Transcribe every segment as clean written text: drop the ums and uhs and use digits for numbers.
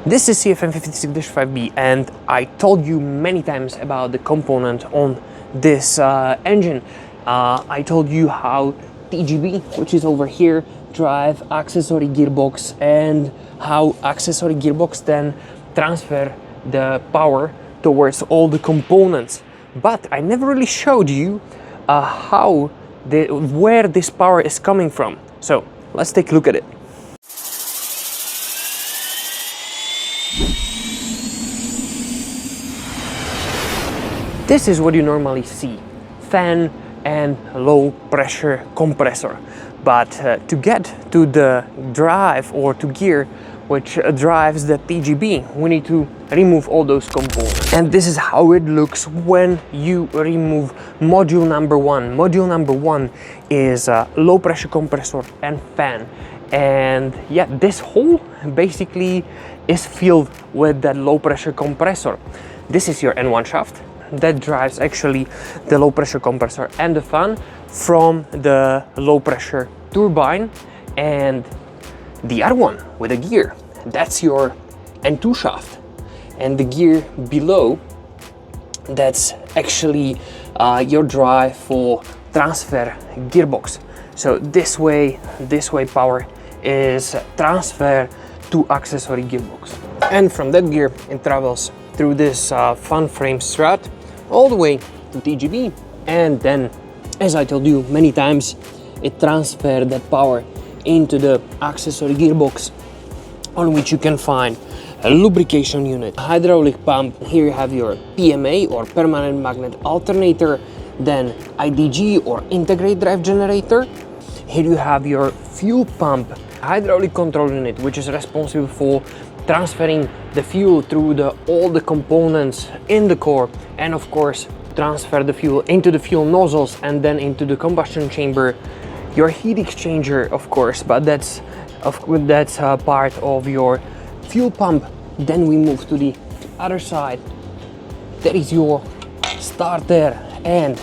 This is CFM56-5B, and I told you many times about the component on this engine. I told you how TGB, which is over here, drive accessory gearbox, and how accessory gearbox then transfer the power towards all the components. But I never really showed you where this power is coming from. So let's take a look at it. This is what you normally see, fan and low pressure compressor. But to get to the drive or to gear which drives the TGB, we need to remove all those components. And this is how it looks when you remove module number one. Module number one is a low pressure compressor and fan. And yeah, this hole basically is filled with that low pressure compressor. This is your N1 shaft that drives actually the low pressure compressor and the fan from the low pressure turbine, and the other one with a gear, that's your N2 shaft, and the gear below, that's actually your drive for transfer gearbox. So this way power is transferred to accessory gearbox, and from that gear it travels through this fan frame strut all the way to TGB, and then, as I told you many times, it transfers that power into the accessory gearbox, on which you can find a lubrication unit, hydraulic pump. Here you have your PMA or permanent magnet alternator, then IDG or integrated drive generator. Here you have your fuel pump, hydraulic control unit, which is responsible for transferring the fuel through all the components in the core, and of course transfer the fuel into the fuel nozzles and then into the combustion chamber. Your heat exchanger, of course, but that's part of your fuel pump. Then we move to the other side. There is your starter, and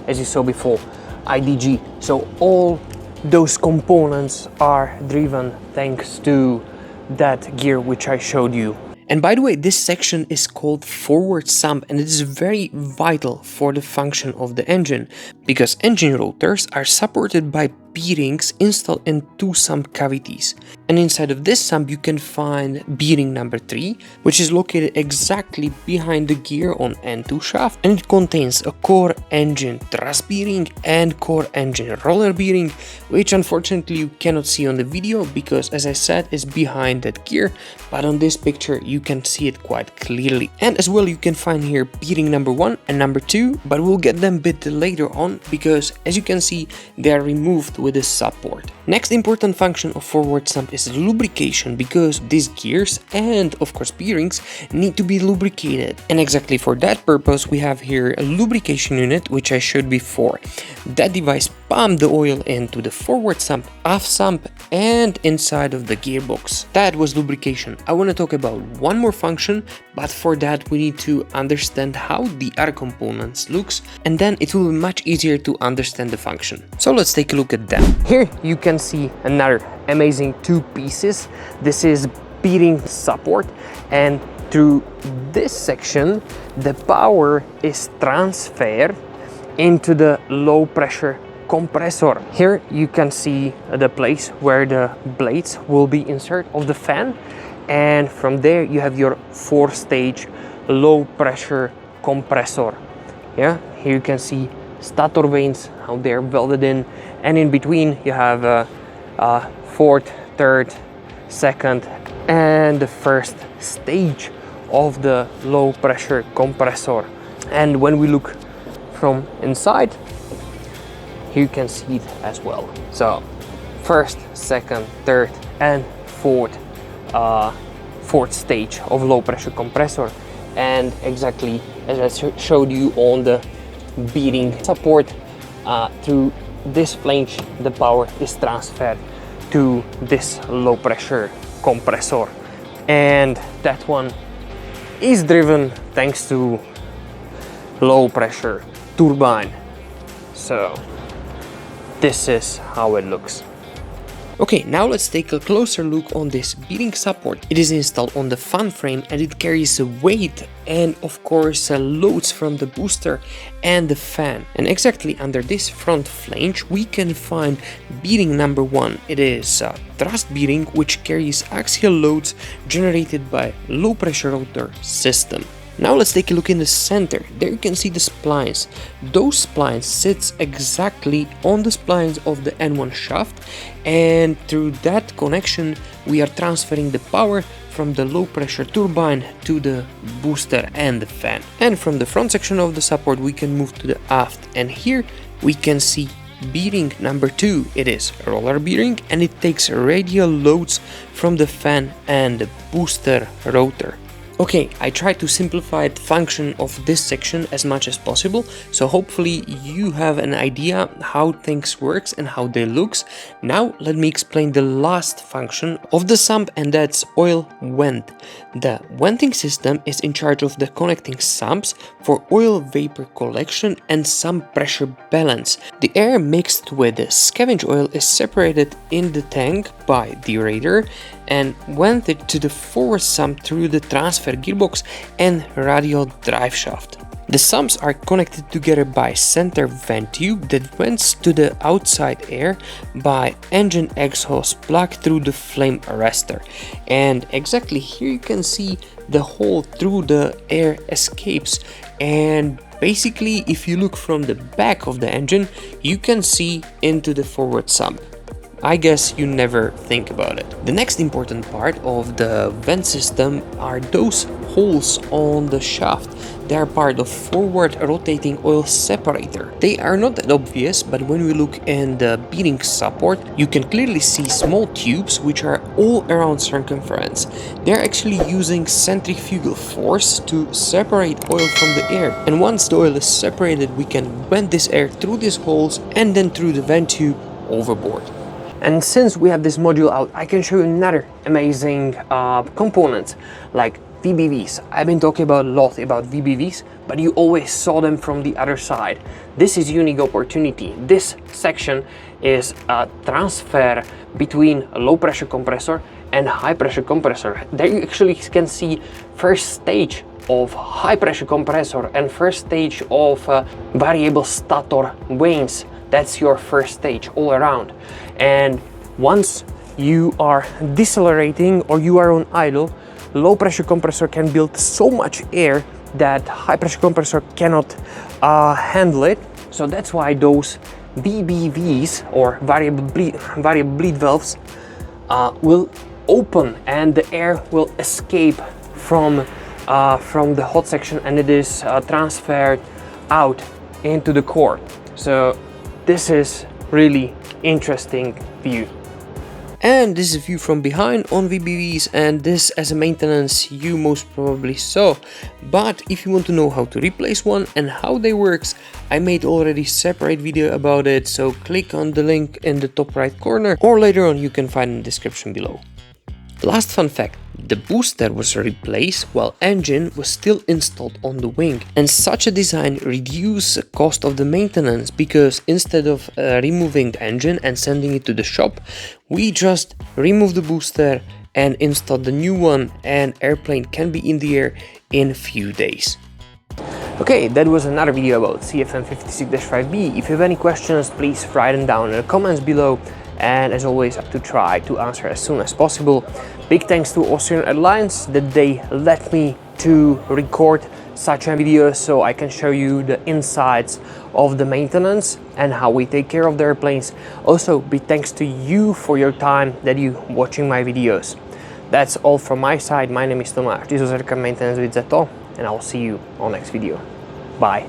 as you saw before, IDG. So all those components are driven thanks to that gear which I showed you. And by the way, this section is called forward sump, and it is very vital for the function of the engine, because engine rotors are supported by bearings installed in two sump cavities. And inside of this sump you can find bearing number 3, which is located exactly behind the gear on N2 shaft, and it contains a core engine thrust bearing and core engine roller bearing, which unfortunately you cannot see on the video because, as I said, is behind that gear, but on this picture you can see it quite clearly. And as well, you can find here bearing number 1 and number 2, but we'll get them a bit later on because, as you can see, they are removed with a support. Next important function of forward sump is lubrication, because these gears and of course bearings need to be lubricated, and exactly for that purpose we have here a lubrication unit which I showed before. That device pumps the oil into the forward sump, aft sump, and inside of the gearbox. That was lubrication. I want to talk about one more function, but for that we need to understand how the other components looks, and then it will be much easier to understand the function. So let's take a look at them. Here you can see another amazing two pieces. This is bearing support, and through this section the power is transferred into the low pressure compressor. Here you can see the place where the blades will be inserted of the fan, and from there you have your 4-stage low pressure compressor. Yeah, here you can see stator vanes, how they're welded in, and in between you have a 4th, 3rd, 2nd, and the 1st stage of the low pressure compressor. And when we look from inside, here you can see it as well. So 1st, 2nd, 3rd, and 4th stage of low pressure compressor, and exactly as I showed you on the bearing support, through this flange the power is transferred to this low pressure compressor, and that one is driven thanks to low pressure turbine. So this is how it looks. Okay, now let's take a closer look on this bearing support. It is installed on the fan frame and it carries a weight and of course loads from the booster and the fan. And exactly under this front flange we can find bearing number 1. It is a thrust bearing which carries axial loads generated by low pressure rotor system. Now let's take a look in the center. There you can see the splines. Those splines sits exactly on the splines of the N1 shaft, and through that connection we are transferring the power from the low pressure turbine to the booster and the fan. And from the front section of the support we can move to the aft, and here we can see bearing number 2. It is roller bearing and it takes radial loads from the fan and the booster rotor. Okay, I tried to simplify the function of this section as much as possible, so hopefully you have an idea how things works and how they looks. Now let me explain the last function of the sump, and that's oil vent. The venting system is in charge of the connecting sumps for oil vapor collection and sump pressure balance. The air mixed with the scavenge oil is separated in the tank by the aerator and vented to the forward sump through the transfer gearbox and radial drive shaft. The sumps are connected together by center vent tube that vents to the outside air by engine exhaust plug through the flame arrestor. And exactly here you can see the hole through the air escapes, and basically if you look from the back of the engine you can see into the forward sump. I guess you never think about it. The next important part of the vent system are those holes on the shaft. They are part of forward rotating oil separator. They are not that obvious, but when we look in the bearing support, you can clearly see small tubes which are all around circumference. They are actually using centrifugal force to separate oil from the air. And once the oil is separated, we can vent this air through these holes and then through the vent tube overboard. And since we have this module out, I can show you another amazing component like VBVs. I've been talking a lot about VBVs, but you always saw them from the other side. This is a unique opportunity. This section is a transfer between a low pressure compressor and high pressure compressor. There you actually can see first stage of high pressure compressor and first stage of variable stator vanes. That's your first stage all around. And once you are decelerating or you are on idle, low pressure compressor can build so much air that high pressure compressor cannot handle it. So that's why those VBVs or variable bleed valves will open and the air will escape from the hot section, and it is transferred out into the core. So this is really interesting view. And this is a view from behind on VBVs, and this as a maintenance you most probably saw. But if you want to know how to replace one and how they works, I made already separate video about it, so click on the link in the top right corner, or later on you can find in the description below. Last fun fact, the booster was replaced while engine was still installed on the wing, and such a design reduces the cost of the maintenance, because instead of removing the engine and sending it to the shop, we just remove the booster and install the new one, and airplane can be in the air in a few days. Okay, that was another video about CFM56-5B. If you have any questions, please write them down in the comments below. And as always, I have to try to answer as soon as possible. Big thanks to Austrian Airlines that they let me to record such a video so I can show you the insides of the maintenance and how we take care of the airplanes. Also, big thanks to you for your time that you watching my videos. That's all from my side. My name is Tomáš. This was Aircraft Maintenance with Zeto, and I'll see you on next video. Bye.